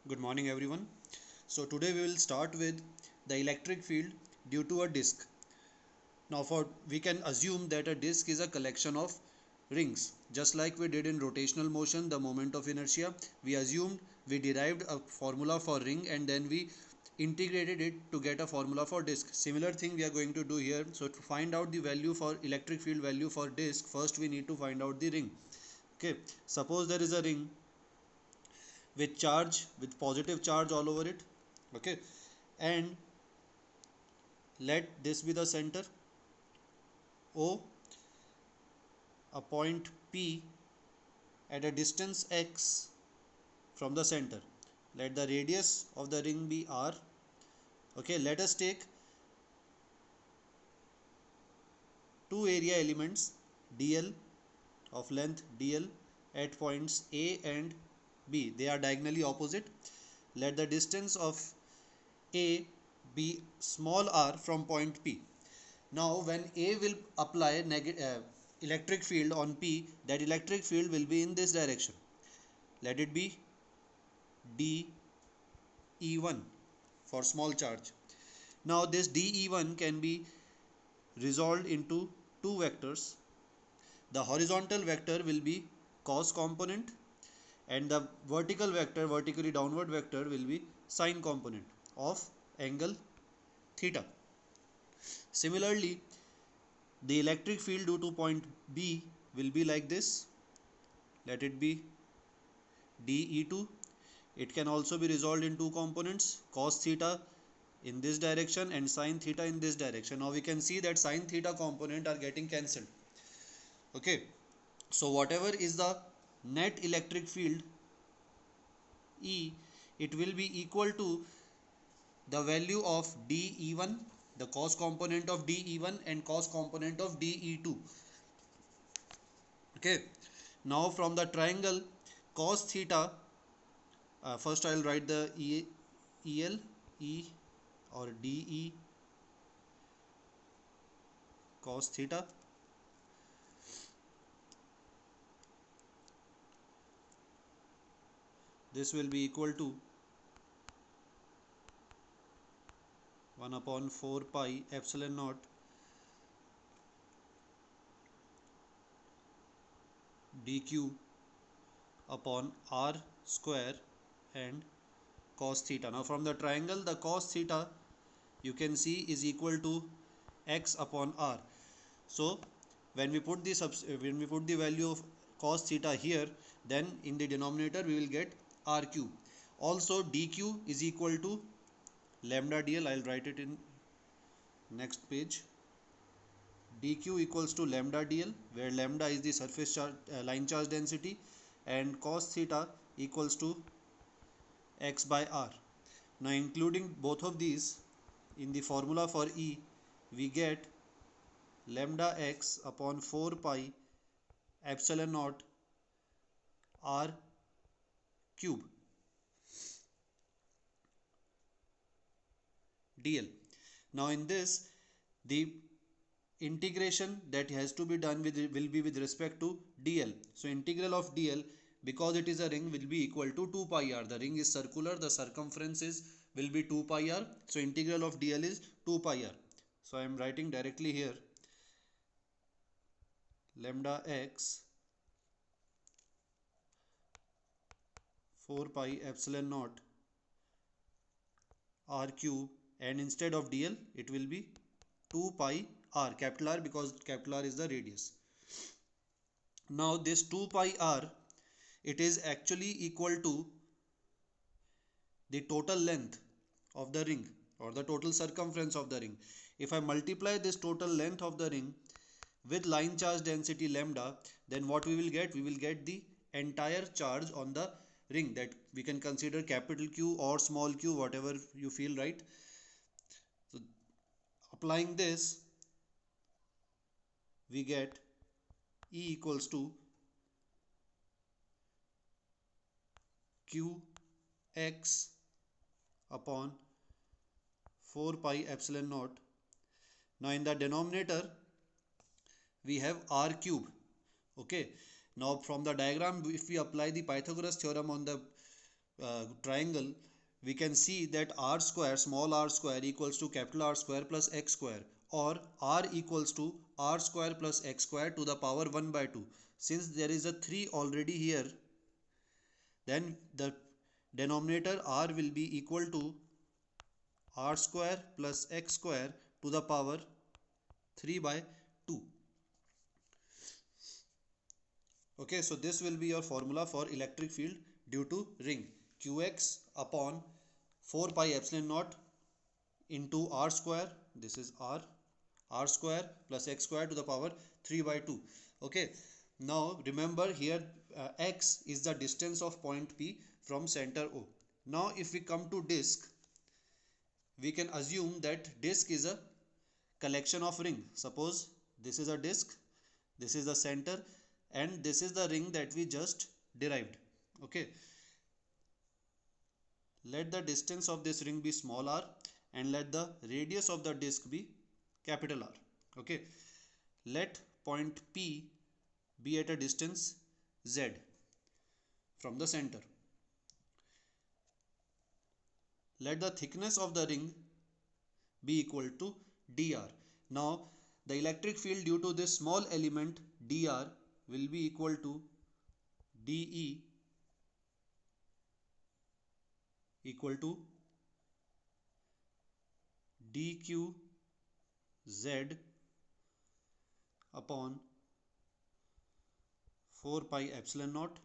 Good morning, everyone. So, today we will start with the electric field due to a disk. Now, for we can assume that a disk is a collection of rings. Just like we did in rotational motion, the moment of inertia, we derived a formula for ring and then we integrated it to get a formula for disk. Similar thing we are going to do here. So, to find out the value for electric field value for disk, first we need to find out the ring. Okay, suppose there is a ring with positive charge all over it. Okay, and let this be the center O, a point P at a distance x from the center. Let the radius of the ring be r. Okay, let us take two area elements dl of length dl at points A and B. They are diagonally opposite. Let the distance of A be small r from point P. Now when A will apply electric field on P, that electric field will be in this direction. Let it be dE1 for small charge. Now this dE1 can be resolved into two vectors. The horizontal vector will be cos component and the vertically downward vector will be sine component of angle theta. Similarly, the electric field due to point B will be like this. Let it be dE2. It can also be resolved in two components, cos theta in this direction and sine theta in this direction. Now we can see that sine theta component are getting cancelled. Okay, so whatever is the net electric field E, it will be equal to the value of dE1, the cos component of dE1 and cos component of dE2. Okay, now from the triangle cos theta, first I will write the EL E or DE cos theta. This will be equal to 1 upon 4 pi epsilon naught dq upon r square and cos theta. Now from the triangle, the cos theta you can see is equal to x upon r. So when we put the value of cos theta here, then in the denominator we will get r cube. Also dq is equal to lambda dl. I'll write it in next page. dq equals to lambda dl, where lambda is the surface charge line charge density and cos theta equals to x by r. Now including both of these in the formula for E, we get lambda x upon 4 pi epsilon naught r cube dl. Now in this, the integration that has to be done will be with respect to dl. So integral of dl, because it is a ring, will be equal to 2 pi r. The ring is circular, the circumference will be 2 pi r. So integral of dl is 2 pi r. So I am writing directly here lambda x 4 pi epsilon naught r cube, and instead of dl it will be 2 pi r, capital R, because capital R is the radius. Now this 2 pi r, it is actually equal to the total length of the ring or the total circumference of the ring. If I multiply this total length of the ring with line charge density lambda, then what we will get? We will get the entire charge on the ring, that we can consider capital Q or small q, whatever you feel right. So applying this, we get E equals to Qx upon 4 pi epsilon naught. Now in the denominator we have r cube. Okay, now from the diagram, if we apply the Pythagoras theorem on the triangle, we can see that r square, small r square, equals to capital R square plus x square, or r equals to r square plus x square to the power 1 by 2. Since there is a 3 already here, then the denominator r will be equal to r square plus x square to the power 3 by 2. Okay, so this will be your formula for electric field due to ring. Qx upon 4 pi epsilon naught into r square, this is r square plus x square to the power 3 by 2. Okay, now remember here, x is the distance of point P from center O. Now if we come to disk, we can assume that disk is a collection of ring. Suppose this is a disk, this is the center, and this is the ring that we just derived. Okay, let the distance of this ring be small r, and let the radius of the disk be capital R. Okay, let point P be at a distance z from the center. Let the thickness of the ring be equal to dr. Now the electric field due to this small element dr will be equal to dE equal to dqz upon 4 pi epsilon naught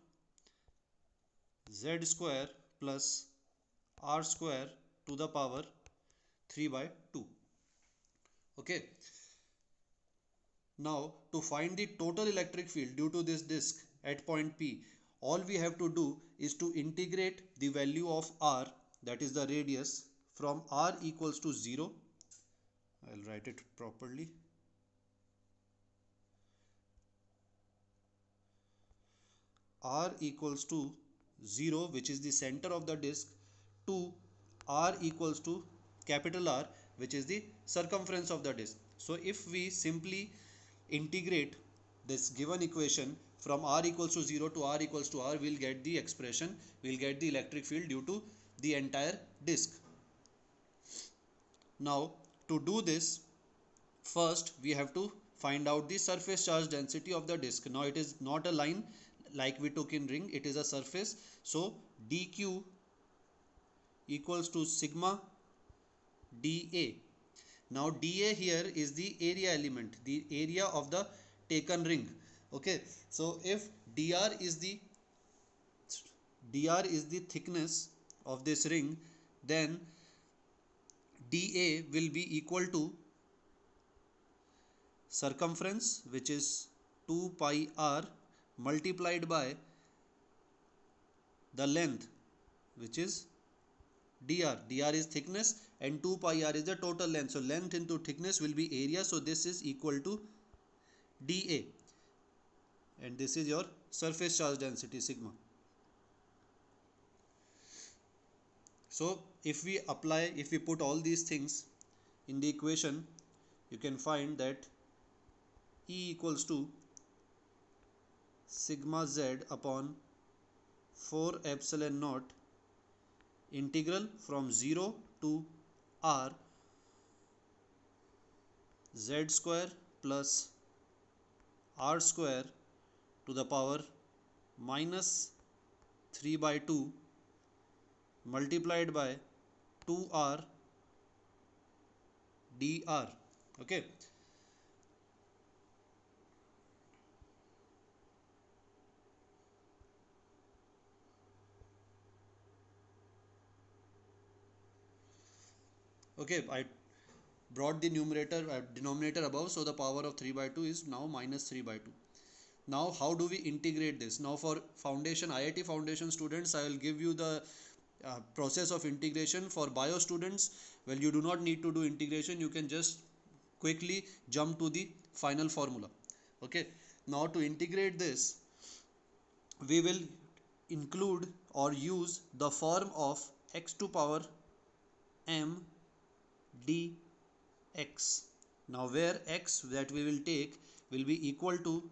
z square plus r square to the power 3 by 2. Okay, now to find the total electric field due to this disk at point P, all we have to do is to integrate the value of r, that is the radius, from r equals to 0. I'll write it properly. R equals to 0, which is the center of the disk, to r equals to capital R, which is the circumference of the disk. So if we simply integrate this given equation from r equals to 0 to r equals to r, we'll get the expression, we'll get the electric field due to the entire disk. Now to do this, first we have to find out the surface charge density of the disk. Now it is not a line like we took in ring, it is a surface. So dq equals to sigma dA. Now dA here is the area element, the area of the taken ring. Okay, so if dr is the thickness of this ring, then dA will be equal to circumference, which is 2 pi r, multiplied by the length, which is dr. Dr is thickness and 2 pi r is the total length. So length into thickness will be area. So this is equal to dA, and this is your surface charge density sigma. So if we put all these things in the equation, you can find that E equals to sigma z upon 4 epsilon naught integral from 0 to r z square plus r square to the power minus 3 by 2 multiplied by 2r dr. Okay, I brought the denominator above, so the power of 3 by 2 is now minus 3 by 2. Now how do we integrate this? Now for foundation, IIT foundation students, I will give you the process of integration. For bio students, well, you do not need to do integration, you can just quickly jump to the final formula. Okay, now to integrate this, we will include or use the form of x to power m dx. Now where x that we will take will be equal to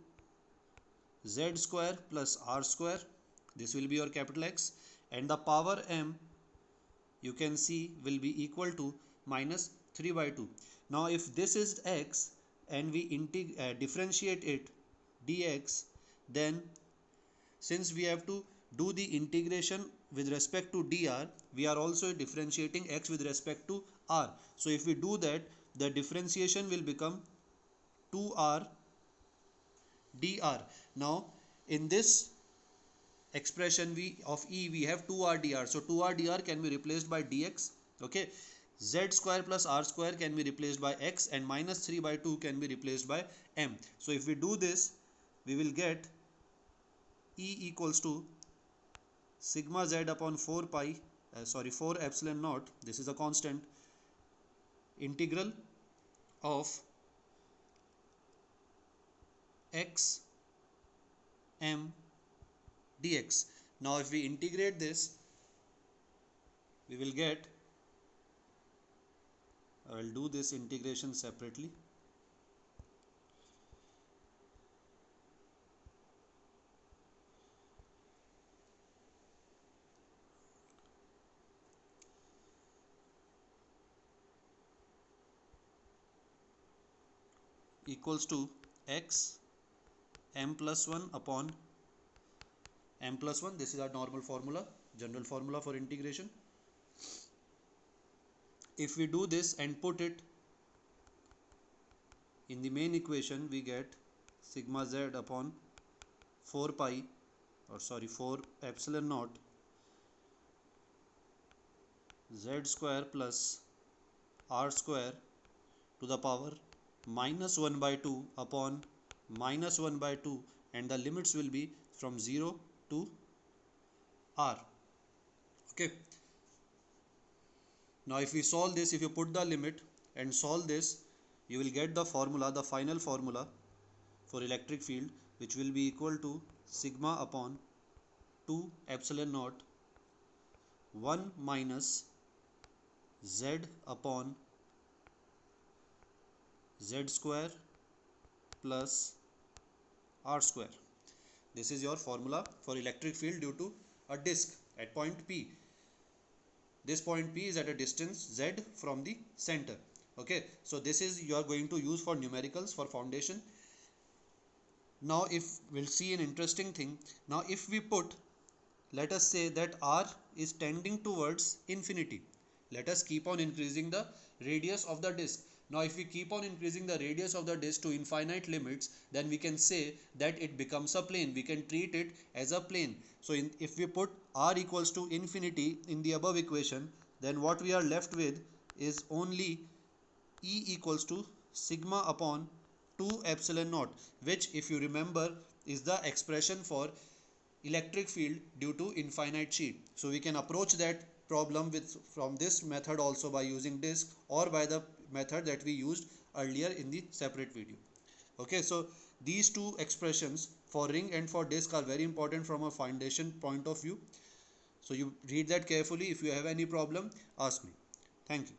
z square plus r square, this will be your capital X, and the power m you can see will be equal to minus 3 by 2. Now if this is x and we differentiate it dx, then since we have to do the integration with respect to dr, we are also differentiating x with respect to r. So if we do that, the differentiation will become 2r dr. Now in this expression of E we have 2r dr, so 2r dr can be replaced by dx. Okay, z square plus r square can be replaced by x, and minus 3 by 2 can be replaced by m. So if we do this, we will get E equals to sigma z upon 4 pi 4 epsilon naught, this is a constant, integral of x m dx. Now if we integrate this, we will get, I will do this integration separately. Equals to x m plus 1 upon m plus 1. This is our normal formula, general formula for integration. If we do this and put it in the main equation, we get sigma z upon 4 pi 4 epsilon naught z square plus r square to the power minus 1 by 2 upon minus 1 by 2, and the limits will be from 0 to r. Okay, now if we solve this, if you put the limit and solve this, you will get the formula, the final formula for electric field, which will be equal to sigma upon 2 epsilon naught 1 minus z upon z square plus r square. This is your formula for electric field due to a disk at point P. This point P is at a distance z from the center. Okay, so this is you are going to use for numericals for foundation. Now if we'll see an interesting thing. Now if we put, let us say that r is tending towards infinity, let us keep on increasing the radius of the disk. Now if we keep on increasing the radius of the disk to infinite limits, then we can say that it becomes a plane. We can treat it as a plane. So if we put r equals to infinity in the above equation, then what we are left with is only E equals to sigma upon 2 epsilon naught, which if you remember is the expression for electric field due to infinite sheet. So we can approach that problem from this method also by using disk, or by the method that we used earlier in the separate video. Okay, so these two expressions for ring and for disk are very important from a foundation point of view. So you read that carefully. If you have any problem, ask me. Thank you.